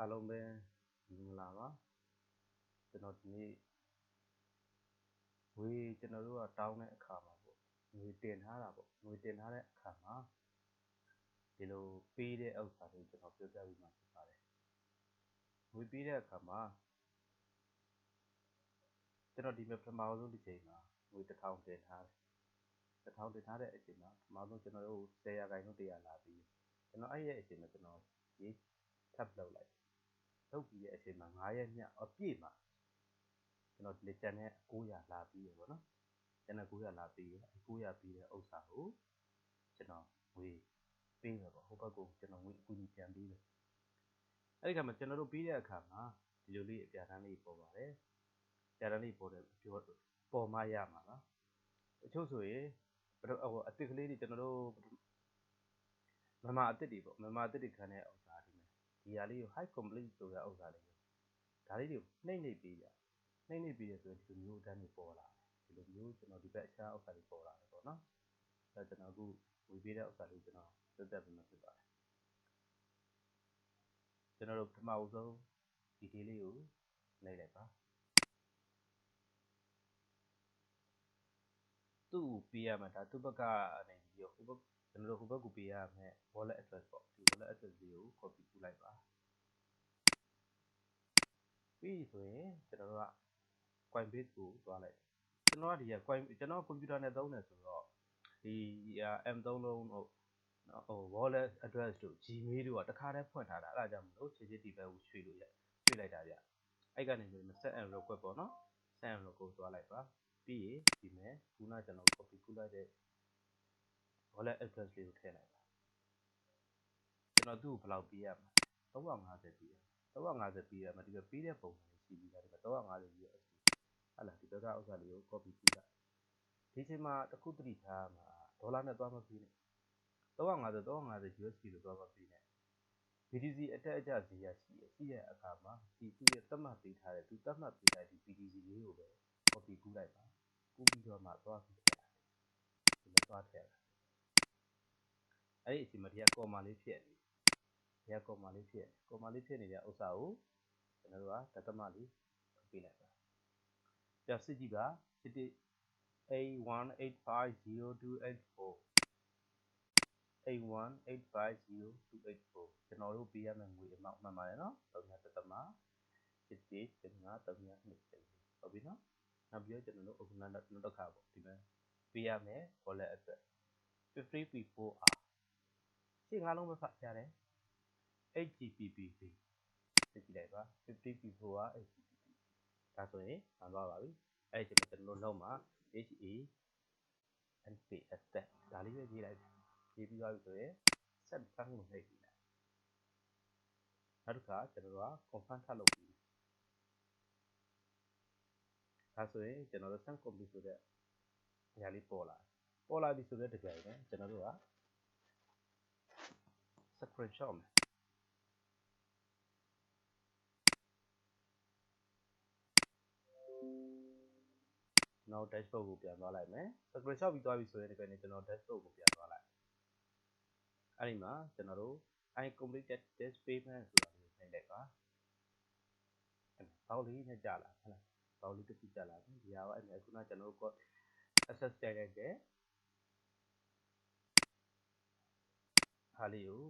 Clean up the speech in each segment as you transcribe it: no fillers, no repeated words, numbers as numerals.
အားလုံးပဲမင်္ဂလာပါကျွန်တော်ဒီနေ့ငွေကျွန်တော်တို့ကတောင်းတဲ့အခါမှာပေါ့ငွေတင်ထားတာပေါ့ငွေတင်ထားတဲ့အခါမှာဒီလိုပေးတဲ့ဥစ္စာတွေကျွန်တော်ပြောပြပြီးမှဖြစ်ပါတယ်ငွေပေးတဲ့အခါမှာကျွန်တော်ဒီမှာပထမဆုံးတစ်ချိန်မှာငွေ1000တင်ထားတယ်1000တင်ထားတဲ့အချိန်မှာပထမဆုံးကျွန်တော်တို့10ရာခိုင်နှုန်း100လာပြီးကျွန်တော်အဲ့ရဲ့အချိန်မှာကျွန်တော်ရေးထပ်လုပ်လိုက်လုပ်ပြီးရဲ့အချိန်မှာ9ရက်ညအပြည့်မှာကျွန်တော်ဒီကျန်တဲ့900လာပြီးရပေါ့နော်ကျန်တဲ့900လာပြီးရ900ပြီးတဲ့ဥစ္စာကိုကျွန်တော်ငွေပေးမယ်ပေါ့ဟိုဘက်ကိုကျွန်တော်ငွေအကူအညီပြန်ပေးမယ်အဲ့ဒီခါမှာကျွန်တော်တို့ပေးတဲ့အခါမှာဒီလိုလေးအပြာတန်းလေးပေါ်ပါတယ်ပြာတန်းလေးပေါ်တယ်ပြောပေါ်မှရမှာလားတချို့ဆိုရင်အစ်စ်ကလေးတွေကျွန်တော်တို့မမအစ်စ်တွေပေါ့မမအစ်စ်တွေခံတဲ့ဥစ္စာဒီဟာလေးကို high complete ဆိုတဲ့ဥစ္စာလေးဒါလေးတွေကိုနှိမ့်ပေးကြနှိမ့်ပေးရဆိုဒီလိုမျိုးတန်းတွေပေါ်လာဒီလိုမျိုးကျွန်တော်ဒီဘက်အခြားဥစ္စာတွေပေါ်လာတယ်ပေါ့နော်အဲ့ကျွန်တော်အခုဝေပေးတဲ့ဥစ္စာလေးကျွန်တော်သက်သက်ပြီးမှဖြစ်ပါတယ်ကျွန်တော်တို့ပထမဆုံးဒီလေးကိုနှိမ့်လိုက်ပါသူ့ကိုပေးရမှာဒါသူ့ဘက်ကနေပြီးတော့ကျွန်တော်တို့ဟိုဘက်ကိုပေးရမယ် wallet address ပေါ့ဒီ wallet address လေးကို copy ကူးလိုက်ပါပြီးဆိုရင်ကျွန်တော်တို့က Coinbase ကိုသွားလိုက်ကျွန်တော်ကဒီက ကျွန်တော်ကွန်ပျူတာနဲ့သုံးတယ်ဆိုတော့ဒီ M3 လုံးဟို wallet address တို့ Gmail တို့ကတခါတည်းဖွင့်ထားတာအဲ့ဒါကြောင့်မလို့ခြေဒီဘက်ကိုရွှေ့လိုက်တာဗျအဲ့ကနေဆိုရင် set and request ပေါ့နော် set and request သွားလိုက်ပါပြီးရင်ဒီမဲ့ခုနကျွန်တော် copy ကူးလိုက်တဲ့ wallet address လေးကိုထည့်လိုက်ပါကျွန်တော်သူ့ကိုဘယ်လောက်ပေးရမလဲ350ပေးရ350ပေးရမှာဒီကပေးတဲ့ပုံစံလေးရှိပြီးသားဒီက350 USD ဟာလာဒီဘက်ကဥစ္စာလေးကို copy ကူးလိုက်ဒီချိန်မှာတစ်ခုသတိထားမှာဒေါ်လာနဲ့သွားမပြီးနဲ့350 USD လို့သွားမပြီးနဲ့ BTC အတက်အကျဈေးရရှိတဲ့အခါမှာဒီသူ့ရဲ့သတ်မှတ်ပေးထားတဲ့ဒီ BTC လေးကိုပဲ copy ကူးလိုက်ပါကူးပြီးတော့မှသွားပြီးထည့်လိုက်ဒီမှာသွားထည့်လိုက်အဲ့ဒီအချိန်မှာဒီကကော်မာလေးဖြစ်နေကော်မာလေးဖြစ်နေတဲ့ဥစ္စာကိုကျွန်တော်တို့ကဒသမလေးပေးလိုက်ပါကြောက်စစ်ကြည့်ပါစစ်တိA1850284 A1850284ကျွန်တော်တို့ပေးရမယ့်ငွေအမောက်မှန်ပါတယ်နော်3ဒသမ75352ဟုတ်ပြီနော်နောက်ပြီးတော့ကျွန်တော်တို့အခုနောက်တစ်ခါပေါ့ဒီမှာပေးရမယ် wallet address 50p4r ရှင်းငါးလုံးပဲဖတ်ရတယ် HTTP စစ်ကြည့်လိုက်ပါ 50p4r HTTP ဒါဆိုရင်မှန်သွားပါပြီအဲ့ဒီအချိန်မှာကျွန်တော်တို့လုံးမှာ HANPS ဒါလေးပဲရေးလိုက်ရေးပြီးသွားပြီဆိုရင်ဆက်ဖန်းကိုနှိပ်ပြီးလိုက်နောက်တစ်ခါကျွန်တော်တို့က confirm ထပ်လုပ်ပြီးဒါဆိုရင်ကျွန်တော်တို့ send complete ဆိုတဲ့နေရာလေးပေါ်လာပြီဆိုတဲ့တကြိမ်နဲ့ကျွန်တော်တို့က screenshot မယ်ကျွန်တော် dashboard ကိုပြန်သွားလိုက်မယ် screenshot ပြီးသွားပြီဆိုတဲ့တကြိမ်နဲ့ကျွန်တော် dashboard ကိုပြန်သွားလိုက်အဲ့ဒီမှာကျွန်တော်တို့ I completed this payment ဆိုတာလေးကိုနှိပ်လိုက်ပါဘောက်လေးနဲ့ကြာလာဟုတ်လားဘောက်လေးတစ်ခုကြာလာပြီဒီဟာကအဲ့ခုနကျွန်တော်တို့ access တိုက်လိုက်တဲ့ဟာလေးကို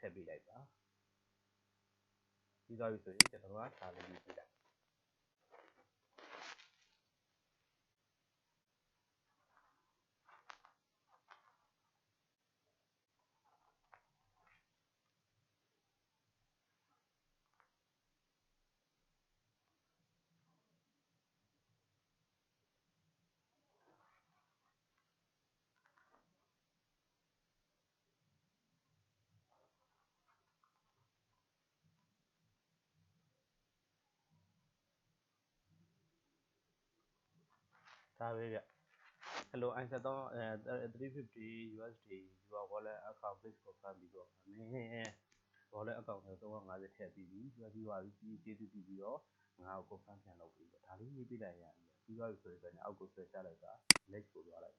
ထည့်ပေးလိုက်ပါပြီးသွားပြီဆိုရင်ကျွန်တော်တို့ကဒါလေးရေးပြလိုက်ဒါပဲဗျ Hello I said 350 USD your wallet account please confirm ပြီးတော့မင်း wallet account နဲ့350ထည့်ပြီးပြီပြီးသွားပြီကျေးဇူးပြုပြီးတော့ငါ့ကို confirm ပြန်လုပ်ပြီးတော့ဒါလေးရေးပြလိုက်ရပြီပြီးသွားပြီဆိုရင်အောက်ကိုဆွဲချလိုက်တာ next ကိုသွားလိုက်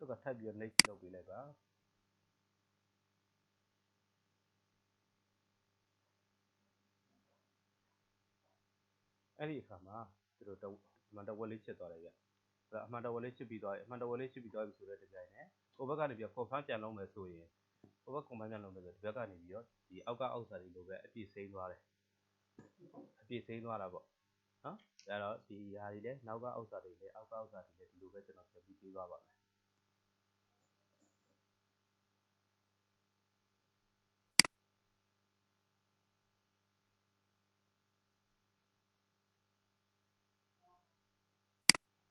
သူကထပ်ပြီးတော့ next လုပ်ပေးလိုက်ပါအဲ့ဒီအခါမှာသူတို့အမှန်တဝက်လေးချစ်သွားတယ်ဗျအမှန်တဝက်လေးချစ်ပြီးသွားပြီအမှန်တဝက်လေးချစ်ပြီးသွားပြီဆိုတဲ့တကြိုင်နဲ့ဟိုဘက်ကနေပြီး confirm ပြန်လုပ်မယ်ဆိုရင်ဟိုဘက် confirm ပြန်လုပ်မယ်ဆိုဒီဘက်ကနေပြီးတော့ဒီအောက်ကအောက်စာတွေလိုပဲအပြည့်စိမ့်သွားတယ်အပြည့်စိမ့်သွားတာပေါ့နော်အဲ့တော့ဒီဟာတွေလည်းနောက်ကအောက်စာတွေလည်းအောက်ကအောက်စာတွေလည်းဒီလိုပဲကျွန်တော်ပြန်ပြီးပေးသွားပါမယ်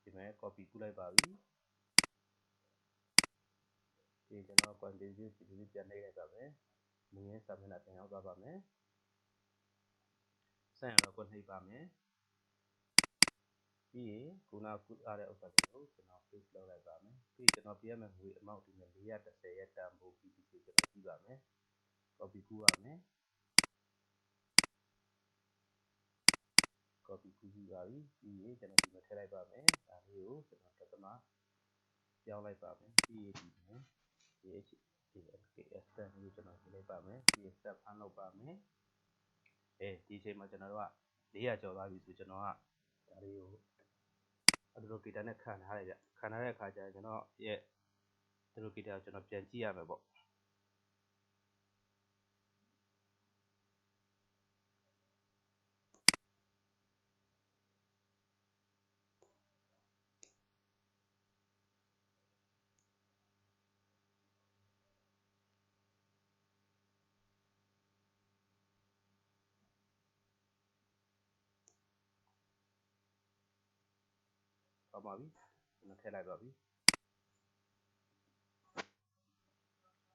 ဒီမဲ့ copy ကူးလိုက်ပါပြီဒီကျွန်တော် quantity ဒီလိုပြန်နှိပ်လိုက်ပါမယ်မူရင်းစာမျက်နှာပြန်ရောက်သွားပါမယ်ဆက်ရတော့ကိုနှိပ်ပါမယ်ပြီးရင်ခုနကူထားတဲ့ဥစ္စာတွေကိုကျွန်တော် paste လုပ်လိုက်ပါမယ်ပြီးကျွန်တော်ပြရမယ့်ငွေ amount ဒီနဲ့430ရဲ့တန်ဖိုး PPC ကျွန်တော်ကြည့်ပါမယ် copy ကူးပါမယ် copy ကူးပြီးပါပြီပြီးရင်ကျွန်တော်ဒီမှာထည့်လိုက်ပါမယ်ဒါလေးကိုကျွန်တော်တသမပြောင်းလိုက်ပါမယ်ပြီးရင်ဒီမှာ PHSS ကိုကျွန်တော်ရေးလိုက်ပါမယ်ပြီးရင် step ဖမ်းလုပ်ပါမယ်ဒီအချိန်မှာကျွန်တော်တို့က400ကျော်သွားပြီဆိုကျွန်တော်ကဒါလေးကိုAutolocator နဲ့ခံထားရတယ်ဗျခံထားတဲ့အခါကျရင်ကျွန်တော်ရဲ့ Autolocator ကိုကျွန်တော်ပြန်ကြည့်ရမယ်ပေါ့ဟုတ်ပါပြီကျွန်တော်ထည့်လိုက်ပါပြီ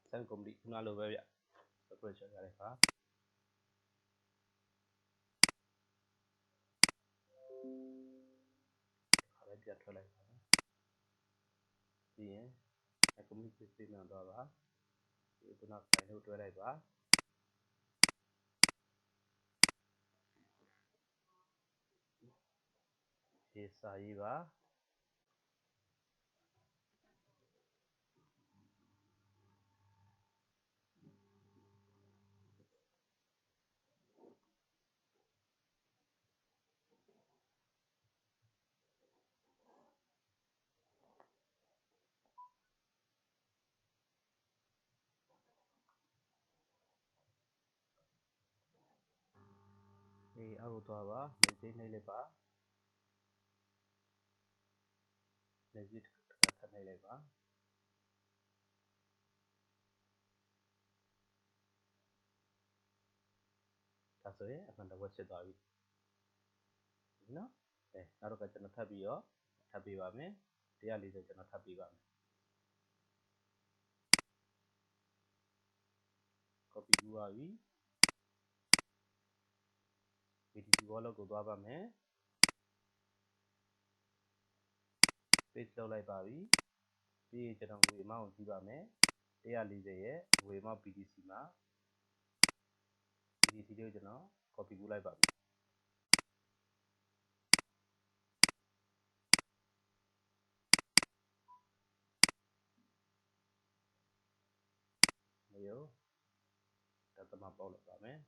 Send complete ခုနလိုပဲဗျ separation ရတဲ့အခါလည်းပြန်ထွက်လိုက်ပါမယ်ပြီးရင် community statement တော့ပါဒီခုန file ကိုတွဲလိုက်ပါဒီစာရေးပါအောက်ကိုသွားပါ message နှိပ်လိုက်ပါ message ထပ်နှိပ်လိုက်ပါဒါဆိုရင်အမှန်တဝက်ဖြစ်သွားပြီနော်နောက်တော့ကျွန်တော်ထပ်ပြီးတော့ထပ်ပေးပါမယ်140ကျွန်တော်ထပ်ပေးပါမယ် copy ကူးပါပြီ BTC wallet ကိုသွားပါမယ် paste လုပ်လိုက်ပါပြီပြီးရင်ကျွန်တော်ငွေ amount ကိုကြည့်ပါမယ်140ရဲ့ငွေ amount BTC မှာ BTC လေးကိုကျွန်တော် copy ကူးလိုက်ပါမယ်မျိုးတသမပေါက်လိုက်ပါမယ်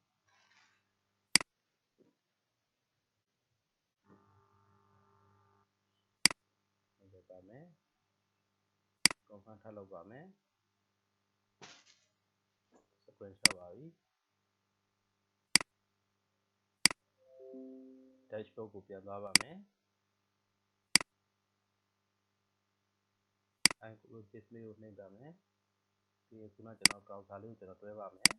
လုပ်ပါမယ် confirm ထပ်လုပ်ပါမယ် screenshot ပါပြီ dashboard ကိုပြန်သွားပါမယ်အခု display ကိုနှိပ်ပါမယ်ပြီးရင်ခုနကျွန်တော်ကောင်စာလေးကိုကျွန်တော်တွဲပါမယ်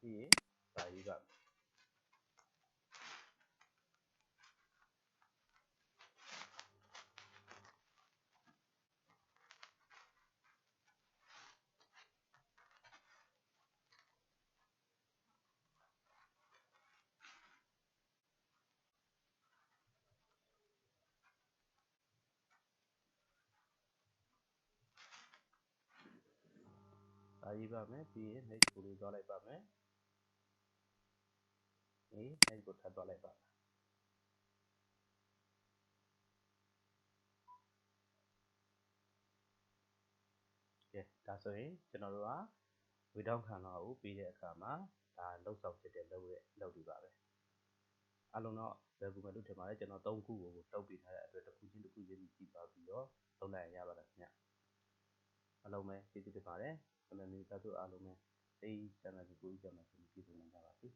ပြီးရင်စာရေးပါစာရေးပါမယ်ပြီးရင် next ကိုလေးသွားလိုက်ပါမယ်next ကိုထပ်သွားလိုက်ပါ ကဲဒါဆိုရင်ကျွန်တော်တို့ကဝေတောင်းခံလွှာကိုပေးတဲ့အခါမှာဒါလှုပ်ဆောင်ဖြစ်တဲ့လုပ်တွေပါပဲအားလုံးတော့လွယ်ကူမယ်လို့ထင်ပါတယ်ကျွန်တော်3ခုကိုတုပ်ပေးထားတဲ့အတွက်တစ်ခုချင်းကြည့်သွားပြီးတော့လုပ်လိုက်ရပါတယ်ခင်ဗျအားလုံးပဲကျေးဇူးတင်ပါတယ်အမေမိသားစုအားလုံးပဲစိတ်ချမ်းသာကြကိုယ်ကြီးကျမ်းမာပြည့်စုံနိုင်ကြပါစေ